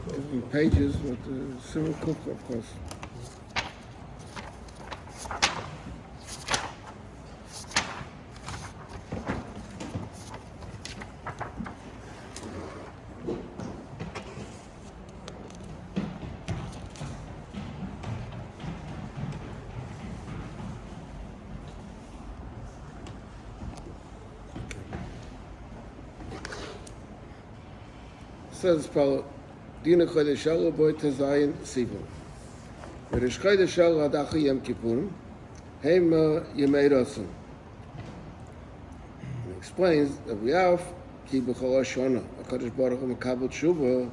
Different pages with the civil cook, of course. Says Paul, דיני חודש אלול בו תזיין סיבו. וראש חודש אלול עד אחרי יום כיפורים, הם ימי רצון. He explains that we have כי בכל השנה, הקדוש ברוך הוא מקבל תשובה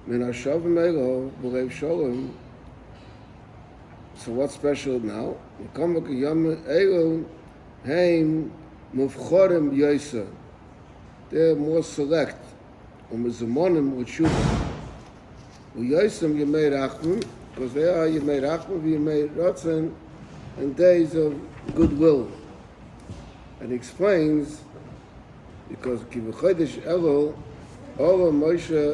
מן השבים אלו ברב שלום. So what's special now? מקום כיום אלו הם מובחרים יויסה. They're more select. ומזמונים ותשובה. ויועסם ימי רחמים, because they are ימי רחמים וימי רצון and days of goodwill. And he explains, because כי בחודש אלול, אור משה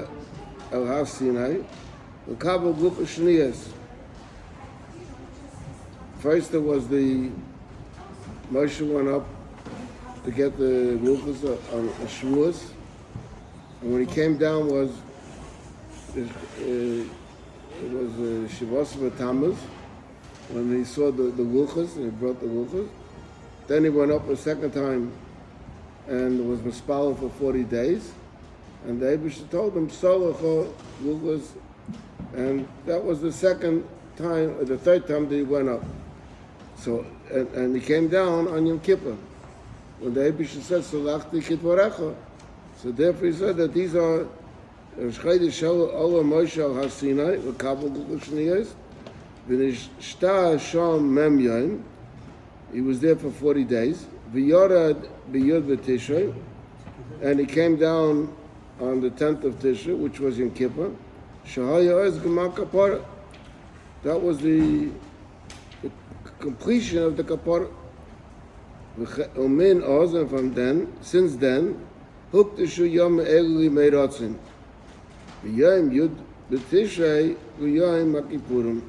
אל הר סיני, וקבל גוף השניאס. First there was the, Moshe went up to get the ruchas on Shavuos, and when he came down it was Shavuos Tammuz, when he saw the luchas, and he brought the luchas. Then he went up a second time and was mispalel for 40 days. And the Eibush told him, Solacha luchas, and that was the second time, or the third time that he went up. So, and he came down on Yom Kippur. When the Eibush said, Solachti kitvarecha. So therefore he said that these are Chodesh Elul Moshe al Har Sinai v'kabel guf shniyos v'nishta sham mem yom. He was there for 40 days. V'yorad b'yud v'tishrei, and he came down on the 10th of Tishrei, which was Yom Kippur. Shahaya oz g'mal kapara. That was the completion of the kapara. Umin oz, and from then, since then, Huktashu Yom Elul Yimei Ratzon. V'yom Yud B'Tishrei v'yom HaKippurim.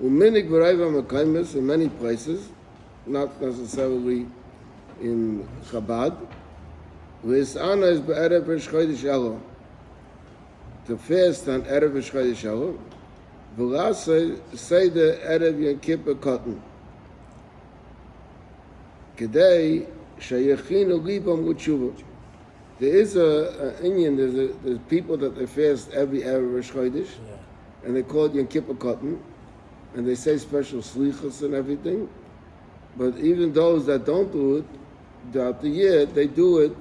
Uminig v'rayva makaimis in many places, not necessarily in Chabad. V'is'ana is b'erev Rosh Chodesh Elul. To fast on erev Rosh Chodesh Elul. V'lasei say the erev Yom Kippur cotton. Kedei Shayachinu libam u'tshuva. There is an Indian, there's people that they fast every Erev Rosh Chodesh, and they call it Yom Kippur cotton, and they say special slichas and everything. But even those that don't do it throughout the year, they do it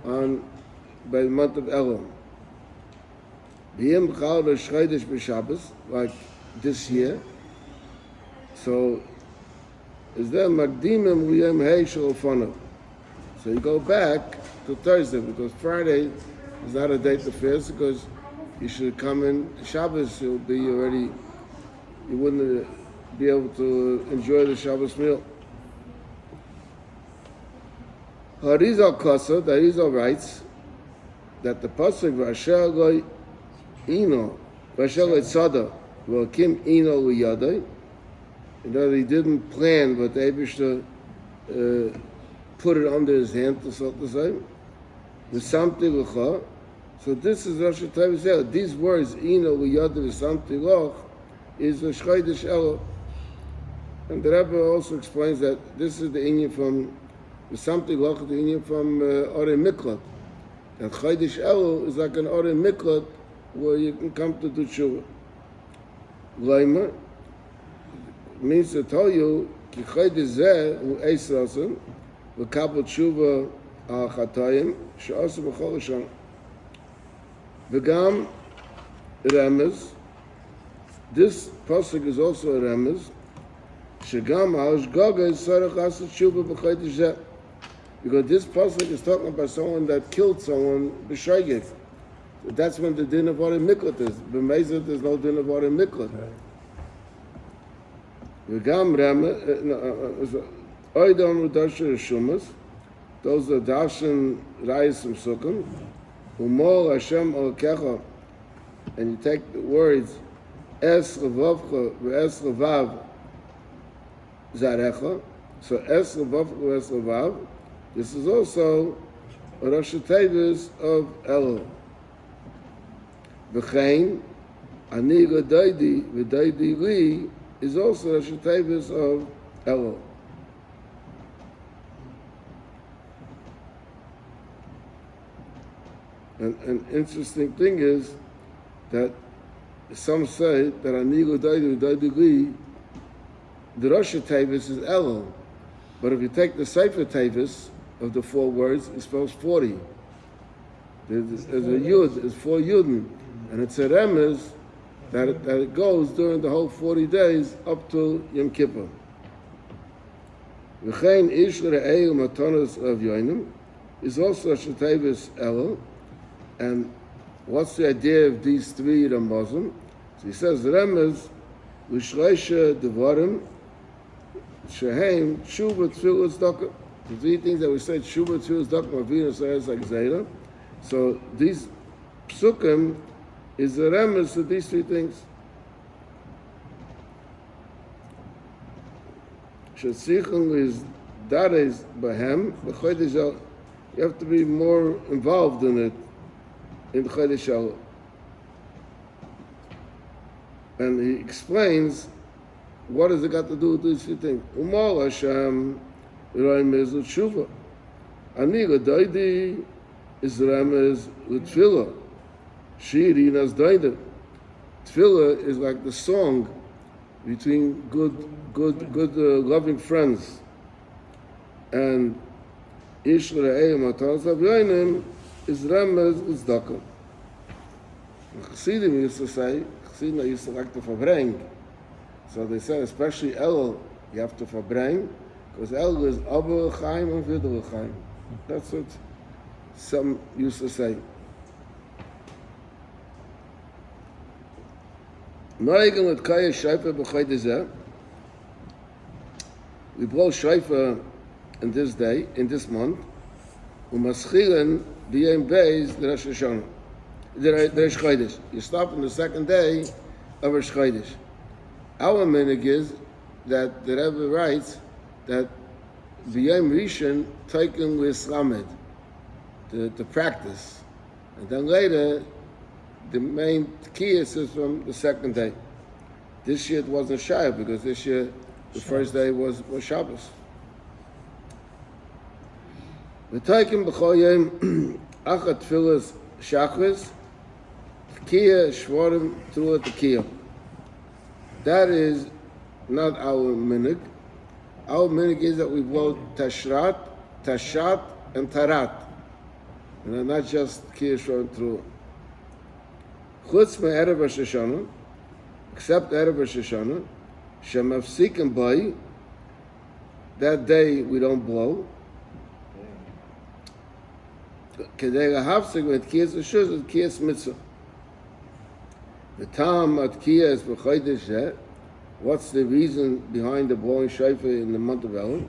by the month of Elul. B'yom chal Rosh Chodesh b'Shabbos, like this year. So is there Magdimim Liyom Hey Shalofanav. So you go back to Thursday, because Friday is not a day to fast, because you should come in Shabbos, you'll be already, you wouldn't be able to enjoy the Shabbos meal. Harizal Kosa, the Harizal writes that the pasuk V'asher lo ino, V'asher lo tzada, V'akim ino l'yadai, you know, he didn't plan, but the Eibishter put it under his hand, so to say. V'samti l'cha. So this is Rosh Hashanah. These words, Ino l'yada v'samti l'ch, is Rosh Chodesh Elul. And the Rebbe also explains that this is the Inyan from v'samti l'ch, the Inyan from Orei Miklat. And Chodesh Elul is like an Orei Miklat where you can come to do tshuva. Laima means to tell you, ki chodesh zeh hu eis ratzon, v'kabel tshuva al chatayim, she'asu b'chol hashana. V'gam remez, this pasuk is also a remez, she'gam al shgaga is sarach asu tshuva b'chodesh zeh. Because this pasuk is talking about someone that killed someone b'shaygik. That's when the din of Orei Miklat is. B'meizah there's no din of Orei Miklat. V'gam remez, oidon u'dasher shumas, those are darshan rayas from Sukkot, Umol Hashem Elokecha, and you take the words Es Levavcha v'Es Levav Zarecha. So Es Levavcha v'Es Levav. This is also a Rosh Tevis of Elul. V'chein Ani L'Daidi v'Daidi Li is also Rosh Tevis of Elul. And an interesting thing is that some say that Ani L'Daidi v'Daidi Li, the Rosh Tevis is Elul. But if you take the Sefer Tevis of the 4 words, it spells 40. There's a Yud, it's 4 Yudin. And it's a remez that it goes during the whole 40 days up to Yom Kippur. V'chein ish l're'ei u'matanos of yoinim is also a Tevis Elul. And what's the idea of these 3 Ramazim? So he says, remez l'shleisha devarim shehem tshuva tefillah tzedakah. The 3 things that we said, tshuva tefillah tzedakah, mavina says like zera. So these psukim is the remez to these 3 things. Shetzichem is dares bahem b'chodesh el. You have to be more involved in it in chodesh el. And he explains what has it got to do with these 3 things. Umal Hashem remez l'tshuva. Ani l'daidi is remez l'tefillah. Shiri nas daida. Tefillah is like the song between good loving friends. And ish l're'ei matanos av yoinim is remez l'tzedakah. Chassidim used to say, Chassidim used to like to verbring. So they said, especially Elul, you have to verbring, because Elul is Abba Chaim and Vidal Chaim. That's what some used to say. We blow shofar in this day, in this month. Umaschilen b'yom beis the Rosh Hashanah, the Rosh Chodesh. You stop on the 2nd day of Rosh Chodesh. Our minhag is that the Rebbe writes that b'yom Rishon taken with Lamed, the practice, and then later the main kiyas is from the 2nd day. This year it wasn't Shayah because this year the first day was Shabbos. V'taykim b'chol yom achat tfilas shachris kiyah shvorim through the kiyah. That is not our minhag. Our minhag is that we blow tashrat, tashat, and tarat. And not just kiyah shvorim through. Chutz me'erev Rosh Hashanah, except Erev Rosh Hashanah, shemafsikim bai, that day we don't blow. Kedei lahafsik with kiyas reshus and kiyas mitzvah. The tam at kiyas b'chodesh zeh. What's the reason behind the blowing shofar in the month of Elul?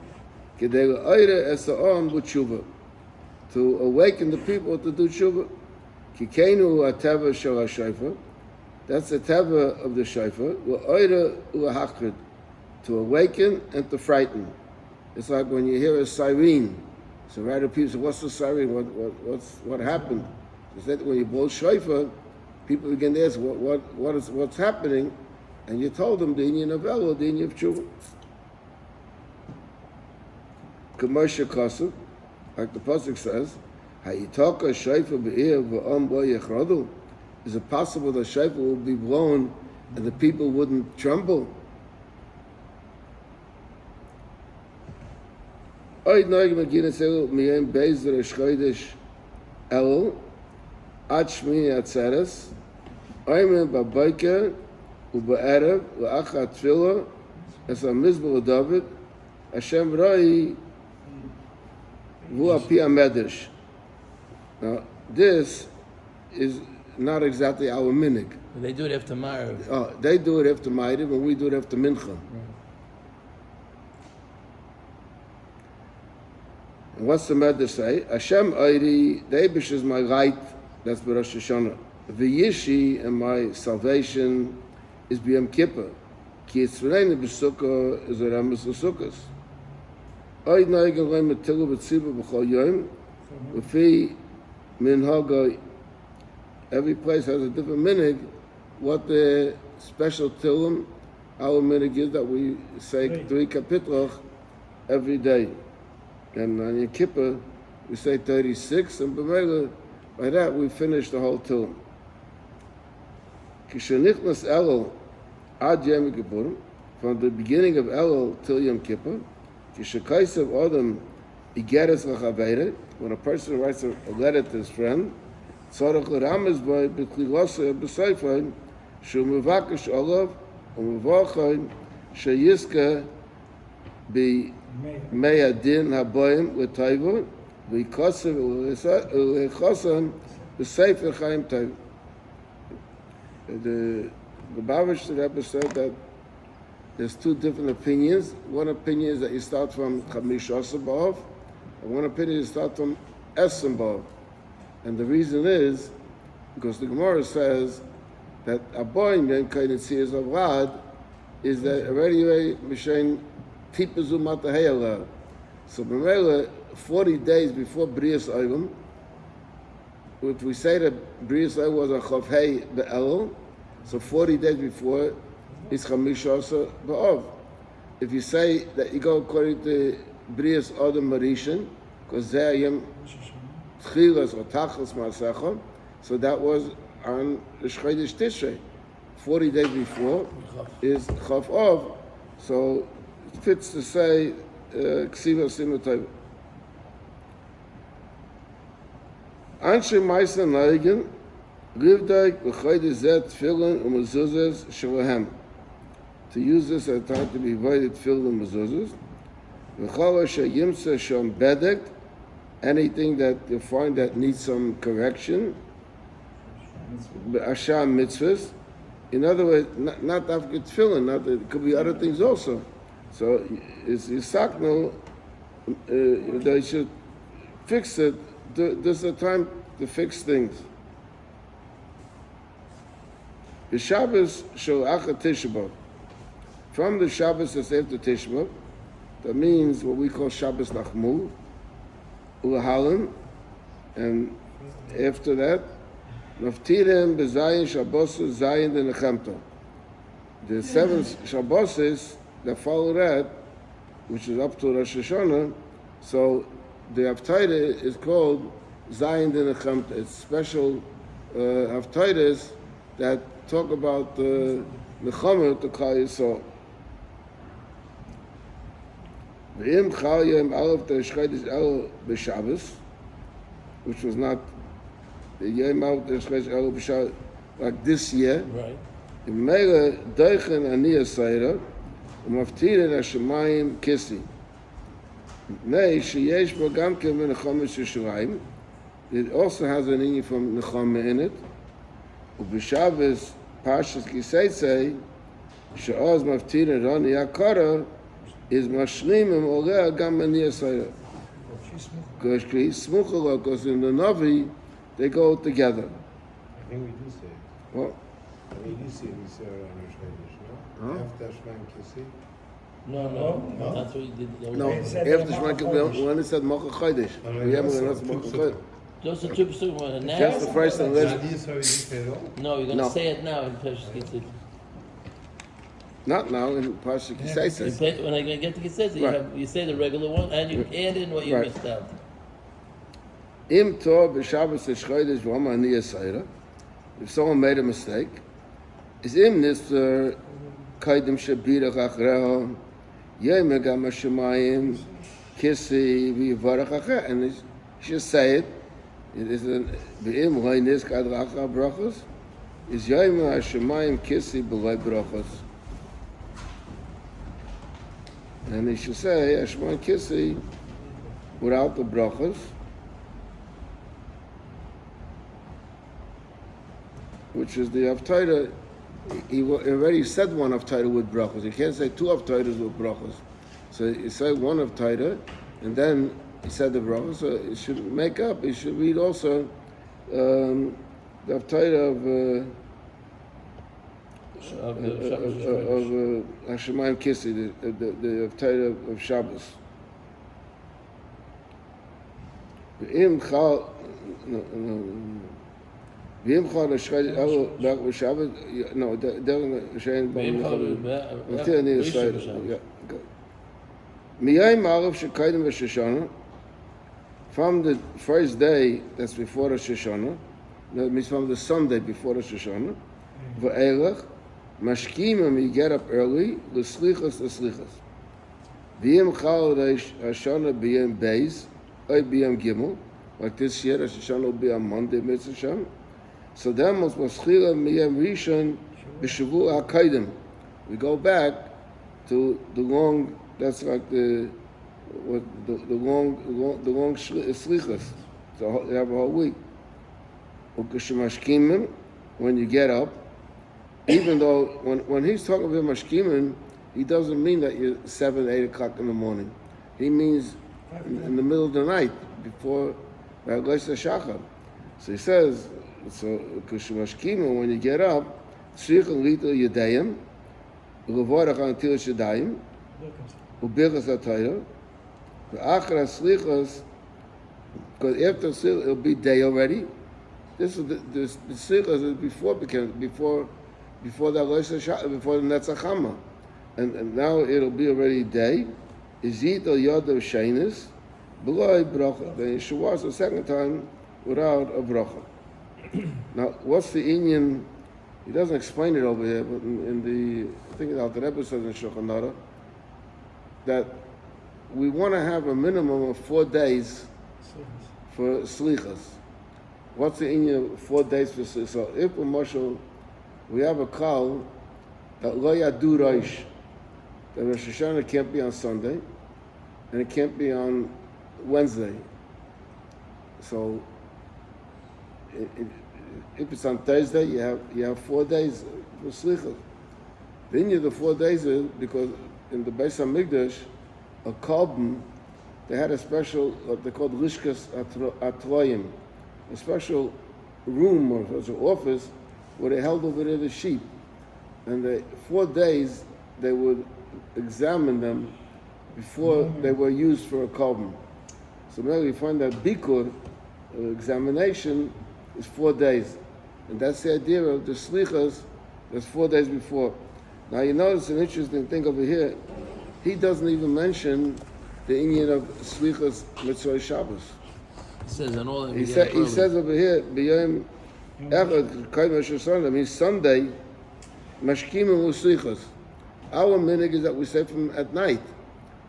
Kedei la'oire es ha'am b'tshuva, to awaken the people to do tshuva. Kikenu ateva shel hashofar. That's the teva of the shofar. La'oire u'lahachrid, to awaken and to frighten. It's like when you hear a siren. So rather people say, what's the siren? What happened? Is that when you blow shofar, people begin to ask, what's happening? And you told them the Indian of Elul, the Indian of Tshuva. Commercial Kosev, like the pasuk says, "Hayitaka shofar be'ir v'am bo yechradu." Is it possible that shofar will be blown and the people wouldn't tremble? Oid noig maginas Elul miyem beis Rosh Chodesh Elul ad Shmini Atzeres oymen b'boker u'ba'erev la'achat tefillah es ha'mizbah David Hashem roi v'hu api ha'medrash. Now this is not exactly our minhag. They do it after Ma'ariv. Oh, they do it after Ma'ariv and we do it after Mincha. And what's the Medrash say? Hashem Oiri, the Eibush is my right That's Rosh Hashanah. V'yishi, and my salvation is B'Yom Kippur. Ki Yitzreinu b'Sukkah is a Ramas Sukkos. Oy neigen loy metilu b'tziva b'chol yom. V'fi minhaga, every place has a different minig. What the special tilum, our minig is that we say 3 kapitloch every day. And on Yom Kippur, we say 36, and by that we finish the whole tilum. Kishenichnas Elul ad Yom Kippur, from the beginning of Elul till Yom Kippur, Kishakaisav Adam Igeres Lachaveire, when a person writes a letter to his friend, Tzarech l'ramez by b'tlilosa b'seifein, shu mevakesh olav, u'mevachain, sheyizka b'mei adin haboyim l'tayva, v'yikosav u'lechosan b'seifer chaim tayva. The Bavish Rebbe said that there's 2 different opinions. One opinion is that you start from Chamish Asabov, and one opinion is you start from Esambov. And the reason is because the Gemara says that Aboyim Ben Kainitzias of Rad is that already Mishain Tipazu Matahayala. So B'mela, 40 days before Brias Olam, if we say that Brias Olam was a Chavhei Be'elul, so 40 days before is Chamish Asa Ba'ov. If you say that you go according to Brias Adam Marishan, because there Yom Tchilas or Tachlis Ma'asechon, so that was on the Shchodesh Tishrei. 40 days before is Chav Ov, so it fits to say Ksiva Simatayv. Anshe Meisa Neigen, Rivdijk, B'chodesh Zet, Tfilin, Umezuzes, Shalahem. To use this at a time to be avoided Tfilin, Umezuzes. V'chol Sheyimsa Shom Bedek, anything that you find that needs some correction, Asham mitzvahs. In other words, not African tefillin, it could be other things also. So it's Yisakno, they should fix it. There's a time to fix things. The Shabbos shel Acha Tisha B'Av. From the Shabbos that's after Tisha B'Av, that means what we call Shabbos Nachmu, Ulahalim, and after that, Maftirim B'Zayin Shabbosu Zayin the Nechemto. The 7 Shabboses that follow that, which is up to Rosh Hashanah, so the Haftarah is called Zayin the Nechemto. It's special Haftarahs that talk about the Nechama to Klal Yisrael. V'im Chal Yom Aleph the Shchodesh Elul b'Shabbos, which was not the Yom Aleph the Shchodesh Elul b'Shabbos like this year. Right. Mele Deichen Aniyah Seira Umaftirin Hashemayim Kissi. Nei sheyesh bo gam ken Nechama Shishurayim. It also has an inyan from Nechama in it. Ub'Shabbos Parshas Kiseitze she'oz Maftirin Rani Yakara is mashlimim oleh gam Aniyah Seira. Because in the Navi they go together. I think we do say it. What? We do say we say around Rosh Chodesh, no? Huh? After Shman Kissi. No. That's what you did. No, after Shema Kippur, when it said Mocha Chodesh. We haven't announced Mocha Chodesh. Those are 2 psukim. Now, That's the first and last. This how we say it all? no, you're going to No. say it now in Parshas Kitzur. Not now, in Parsha Kiseitze. When I get to Kitzur, Right. you say the regular one, and you add in what you Right. missed out. Im Tov b'Shabbos Shchodesh v'Hama Aniyah Seira. If someone made a mistake, is im Nisr Kaidim Shabirach Achreho Yom Gam Hashemayim Kissi v'Yivarach Acher, and you should say it. It is an B'im Loy Nizkad Racha Brachos. Is Yom Hashemayim Kissi b'Loy Brachos. And he should say Hashemayim Kissi without the brachos. Which is the Haftarah. He already said one Haftarah with brachos. You can't say 2 Haftarahs with brachos. So he said one Haftarah, and then he said the brachos. So it should make up. He should read also the Haftarah of the Shabbos of Hashemayim Kissi, the Haftarah of Shabbos. V'im chal, v'im chal l'shchayit elo b'ach b'Shabbat, no, derech shein ואם b'Shabbat. חל- Until I need a ראשון slide. בשבת. Yeah, good. Miyayim Arav shekaydim v'Shoshana, from the first day that's before the Shoshana, that means from the Sunday before the Shoshana, v'erech, mashkimim, you get up early, l'slichas, v'yim chal reish Hashanah b'yim beis, or b'yim gimel, like this year, Rosh Hashanah will be on Monday, Mitzvah Shem. So then, was maschila miyam rishon b'shavu ha'kaydim. We go back to the long, that's like the long slichas. So you have a whole week. Ukashemashkimim, when you get up, even though when he's talking about mashkimim, he doesn't mean that you're 7, 8 o'clock in the morning. He means in the middle of the night before Ragos Shachar. So he says, so ukashemashkimim, when you get up, tzrich lito yedayim, ulevorach antil shedayim, ubirchas atayah. The Achra Slichas, because after Slichas it'll be day already. This is the Slichas is before the before the Netzach Hama, and now it'll be already day. Izit al Yodav Shainis, below bracha. Then Shavuos the second time without a bracha. Now, what's the Inyan? He doesn't explain it over here, but in the I think the Alter Rebbe says in Shulchan Aruch that we want to have a minimum of 4 days for slichas. What's the Inyan 4 days for slichas? So if we have a call that lo yadu roish, that Rosh Hashanah can't be on Sunday, and it can't be on Wednesday. So if it's on Thursday, you have 4 days for slichas. The Inyan the 4 days is because in the Beis HaMikdash, a korban, they had a special, what they called Lishkas Atroyim, a special room or an office where they held over there the sheep. And 4 days they would examine them before they were used for a korban. So now we find that Bikur, examination, is 4 days. And that's the idea of the Slichas, that's 4 days before. Now you notice an interesting thing over here. He doesn't even mention the Inyan of Slichas Mitzvah Shabbos. It says on all He says over here, B'yom Echad Kayim Rosh Hashanah, means Sunday, Mashkimim U'Slichas. Our minhag is that we say from at night,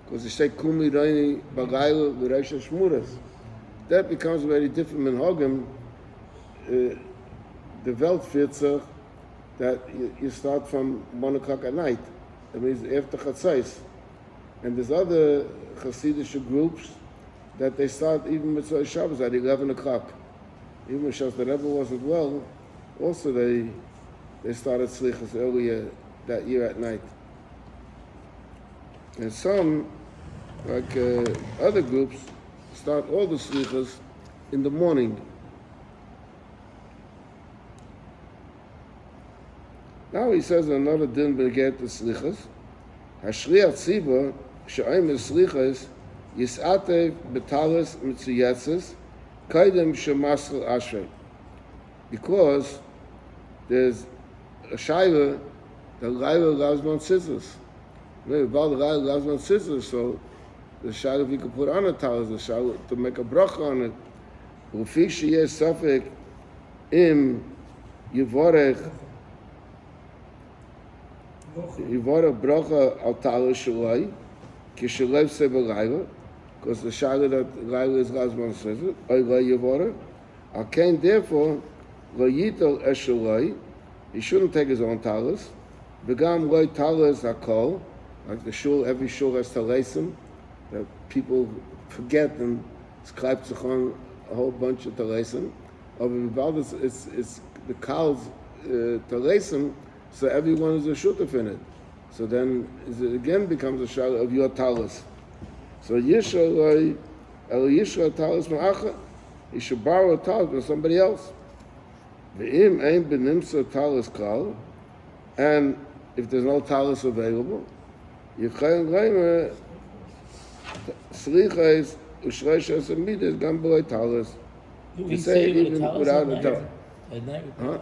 because they say Kumi Reini Bagayla V'Reish Shmuras. That becomes very different minhagim. The Welt Vierzach, that you start from 1 o'clock at night. That means after Chatzais. And there's other Hasidic groups that they start even Mitzvah Shabbos at 11 o'clock. Even when the Rebbe wasn't well, also they started Slichas earlier that year at night. And some, like other groups, start all the Slichas in the morning. Now he says another din beget the Slichas. Hashliach Tzibur, she'ayim Slichas, Yisatev betalas mitzuyetzes, kaidem shemasel ashrei. Because there's a shayla that Laila loves on scissors. Maybe about the Laila loves on scissors, so the shayla if you could put on a talis, the shayla to make a bracha on it. Ufi sheyeh safek im yivorech bracha al talis shalai, kishalev sebe Laila, because the shayla that Laila is Gazman says it, oy lo yivorech, al kain therefore, lo yitol eshalai, he shouldn't take his own talis. V'gam lo talis hakol, like the shul, every shul has talesim, that people forget and scribe tzachon a whole bunch of talesim. It's the kal's talesim, so everyone is a shutaf in it. So then it again becomes a shayla of your talis. So Yisra talis ma'acha, he should borrow a talis from somebody else. Ve'im ein benimsa talis klal, and if there's no talis available, Yichayim Leimer Slichais Ushreishas and Midas Gamboy talis. Do To we say say even with a talis without at a night? talis. At night we put Huh? it.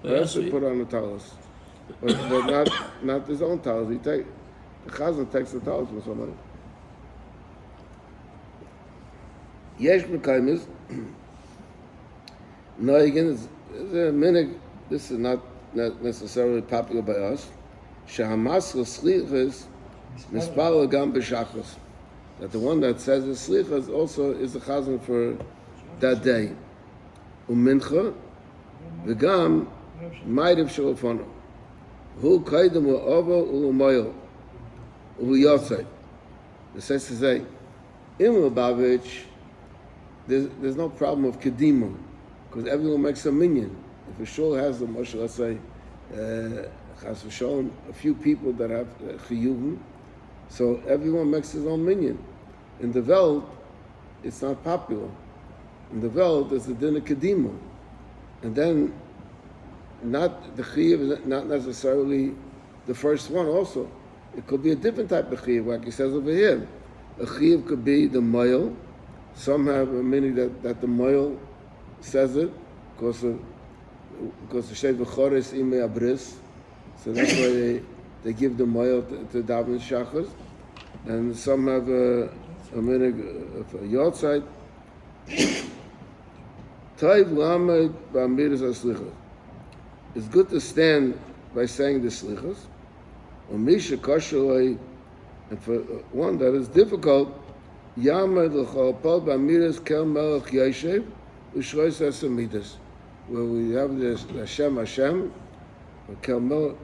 But He has also to put on the talis, but not his own talis. The Chazan takes the talis from somebody. Yesh Mekaymis. No, again, it's a minute. This is not necessarily popular by us. Shahamas l'slichas mispal gam b'shachos. That the one that says the slichas also is the chazan for that day. Umincha v'gam ma'ariv shalofanu. Hu kaidem u'ova u'u'moyel u'u'yotzei. It says to say, in Lubavitch, there's no problem of kedima, because everyone makes a minyan. If a shul has the Moshe, let's say, Chas v'sholom, a few people that have chiyuvim, so everyone makes his own minyan. In the Welt, it's not popular. In the Welt, there's the dinner kedima, and then not the chiyuv is not necessarily the first one. Also, it could be a different type of chiyuv, like he says over here. A chiyuv could be the moil. Some have a meaning that the moil says it because the shei v'chores imei abris, so that's why they give the moil to daven shachas, and some have a meaning of a yortzeit. Taiv lamed b'amidas haslichas. It's good to stand by saying the slichas. Umisha kosher, and for one that is difficult, Yamed l'chalpal b'amidas kel melech yeshev u'shrois esamidas, where we have this Hashem or kel melech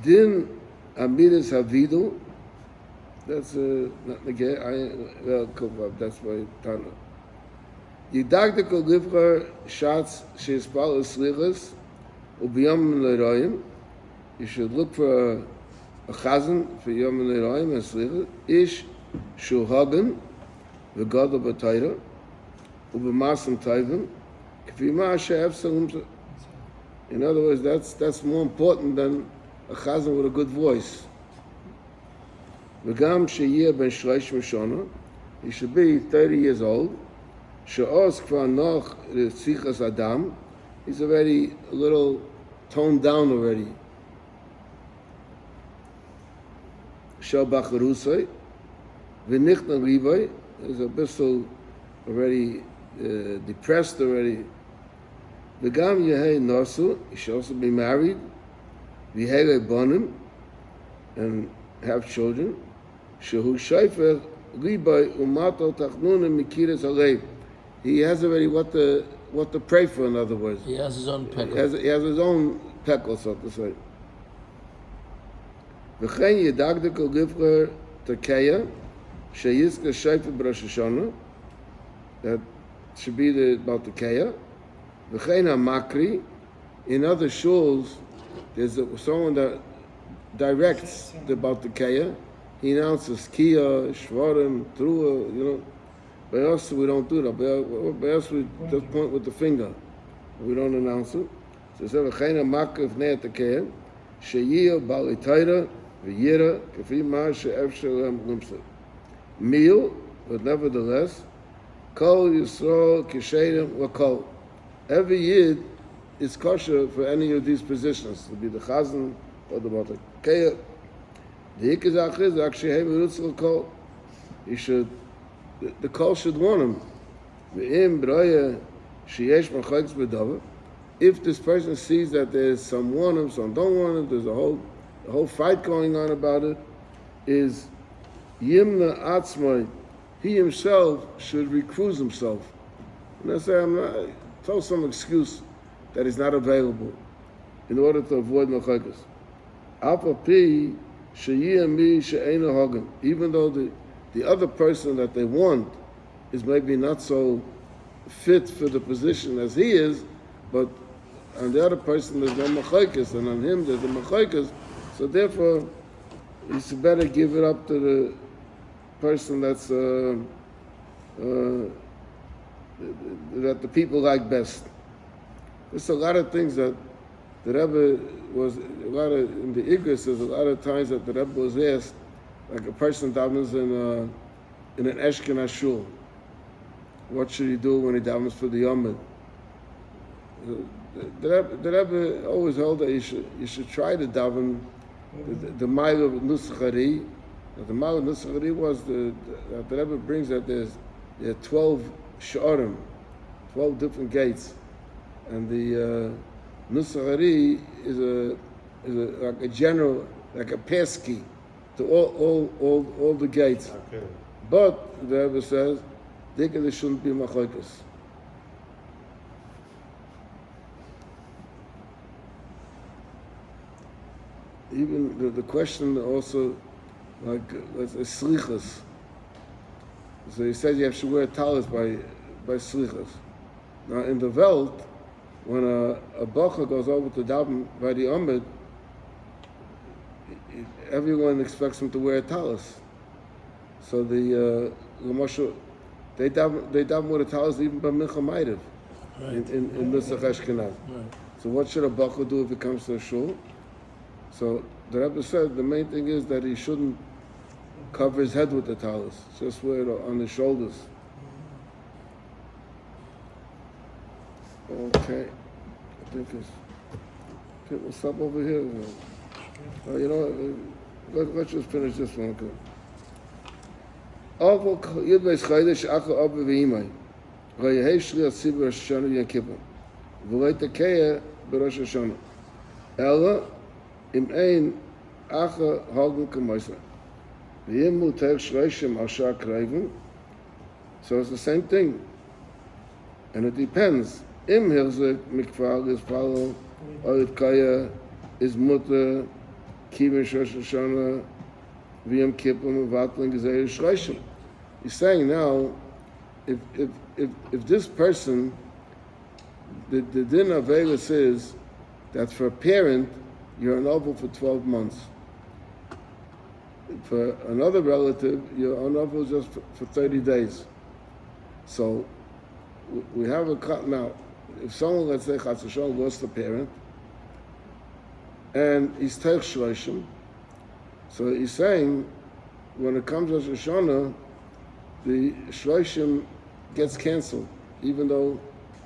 din amidas havidu. That's not negay. That's why Tana. Yidagdek livcher shots sheispal eslichas u'biyam leroyim. You should look for a chazan for yom leroyim and slichas. Ish Shuhagan, the God of a Torah, Ubemasam Taivim, Kfima Shev Salum. In other words, that's more important than a chazan with a good voice. V'gam sheyeh ben shreish mishona, he should be 30 years old. She'os kvar noch tzichas adam, he's already a little toned down already. Shel bacharusay. V'nichna Levi is a bit already depressed already. V'gam yehei nasu, he should also be married. V'hei bonim, and have children. Shehu shayfer Levi umato tachnuna mikiras alev. He has already what to pray for. In other words, he has his own peckle. He has his own peckle, so to say. V'chein yedagdek livcher tekeya. Sheyizka Shaifa B'Rosh Hashanah, that should be about the Keya. V'chein HaMakri, in other shuls, there's someone that directs about the Keya. He announces Kia, Shvarim, Trua, By us, we don't do that. By us, we just point with the finger. We don't announce it. So it says, v'chein HaMakri v'nei HaTekeya, Sheyiyah B'alei Torah v'yira k'fi ma she'efshar lehem limsa. Meal, but nevertheless, Kol Yisrael Kishedim L'Kol. Every Yid is kosher for any of these positions, to be the Chazan or the Batakaya. The Ikizach is actually Hemirutz L'Kol. He should, the Kol should warn him. V'im B'roya Sheyesh Machaykes B'Dava. If this person sees that there's some warn him, some don't warn him, there's a whole fight going on about it, is Yimna Atzmai, he himself should recuse himself. And I say, tell some excuse that is not available in order to avoid Machakas. Alpha P, Sheyiyah Mi She'ena Hagan, even though the other person that they want is maybe not so fit for the position as he is, but on the other person there's no Machakas, and on him there's a Machakas, so therefore it's better give it up to the person that's that the people like best. There's a lot of things that the Rebbe was, a lot of, in the Igros, there's a lot of times that the Rebbe was asked, like a person davens in an Ashkenaz shul, what should he do when he davens for the Yomid? The Rebbe always held that you should try to daven the mile of Nusachari. The mile of Nusachari was the Rebbe brings that there are 12 sha'arim, 12 different gates, and the Nusachari is like a general, like a passkey to all the gates. Okay. But the Rebbe says, there shouldn't be machlokes. Even the question also, like, let's say, slichas. So he says you have to wear talis by slichas. Now in the Welt, when a bacha goes over to daven by the Amid, everyone expects him to wear a talis. So the they daven with a talis even by Mincha Ma'ariv in Nusach Ashkenaz. Right. So what should a bacha do if he comes to a shul? So the Rebbe said the main thing is that he shouldn't cover his head with the talis, just wear it on his shoulders. Okay, I think we'll stop over here. You know what? Let's just finish this one. Okay. Yidbeis Chaydesh Acha Abba V'Imay V'Yehei Shli Atzib Rosh Hashanah V'Yom Kippur V'Loi Tekeya B'Rosh Hashanah Ela Im Ein Acha Hagen K'Moisra V'Yim Muter Shreishim Ashar Kreiven. So it's the same thing, and it depends. Im Hilzek Mikval is Palo Oit Kaya is Mutter Kivish Rosh Hashanah V'Yom Kippur Mevatling Gezeir Shreishim. He's saying now, if this person, the din of Eilis is that for a parent you're unable for 12 months. For another relative, you're unable just for 30 days. So we have a cut now. If someone, let's say, Chatz Hashanah lost the parent, and he's Teich Shloshim, so he's saying, when it comes to Rosh Hashanah, the Shloshim gets canceled, even though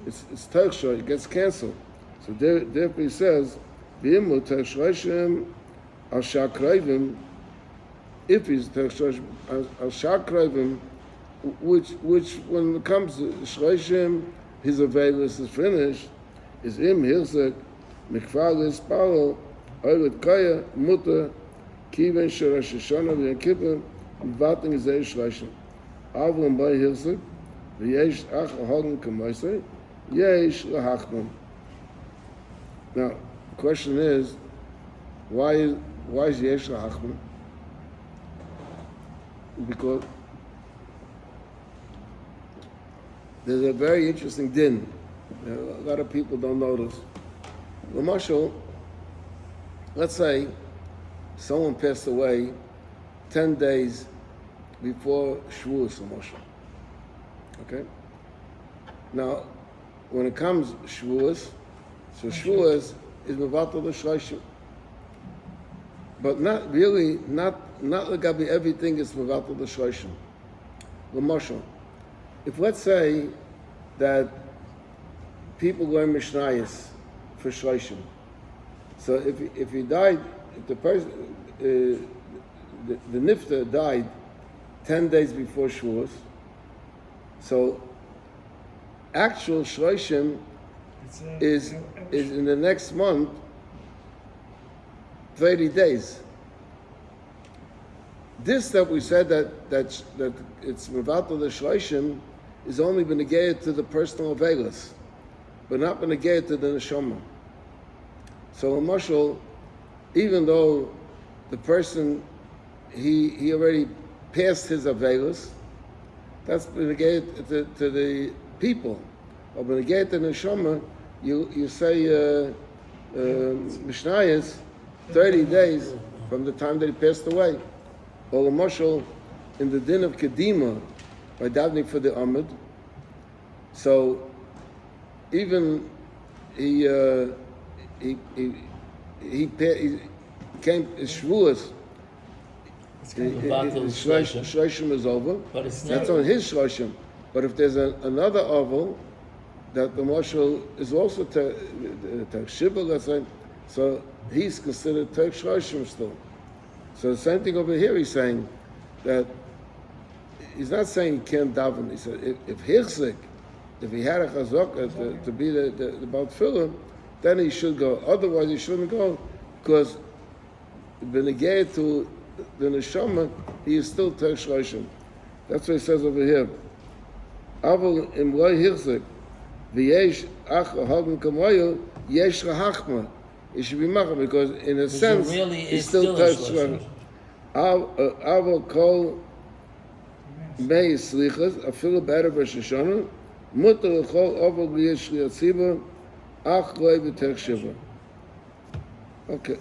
it's Teich Shloshim, it gets canceled. So therefore he says, V'immu Teich Shloshim al Shar Krevim, if he's Teich Shloshim al Shar Krevim, which when it comes to Shloshim, his availus is finished, is im Hilzek Mikvalis Palo Oilet Kaya Mutter Kiven Shorosh Hashanah V'Yom Kippur V'Vating Gezeir Shloshim Avram Bei Hilzek V'Yesh Ach Hagen K'Moisei Yesh L'Hachman. Now the question is, why is Yesh L'Hachman? Because there's a very interesting din. A lot of people don't know this. L'mashal, let's say someone passed away 10 days before Shavuos, l'mashal. Okay? Now, when it comes Shavuos, so Shavuos is mevatel l'shloshim. But not really, not legabi everything is mevatel l'shloshim. L'mashal, if let's say that people learn Mishnayos for Shloshim, so if he died, if the person, the Nifta died 10 days before Shavuos, so actual Shloshim is in the next month 30 days. This that we said that it's mevatel the Shloshim is only been negated to the personal aveilus, but not been negated to the neshama. So mashal, even though the person he already passed his aveilus, that's been negated to the people. Or been negated to the neshama, you say Mishnayos 30 days from the time that he passed away. Or mashal, in the din of Kedima, by davening for the Amud, So even he came Shavuos. Shloshim is over. But it's That's not. on his Shloshim. But if there's another Oval that the Marshal is also Terk Shiva, let's say, so he's considered Terk Shloshim still. So the same thing over here, he's saying that he's not saying he can't daven. He said if Hirzik, if he had a chazaka to be the Baal Tefillah, then he should go. Otherwise, he shouldn't go because benegay to the neshama, he is still Terk Shloshim. That's what he says over here. Aval im loy Hirzik, v'yesh ach hagim kamoyu yesh lahachma. It should be macha because in a sense really he's is still still a Terk Shloshim. Aval kol mei slichas afilu be'erev Rosh Hashanah mutar l'chol aval v'yesh li'atziba ach loy v'terk shiva. Okay.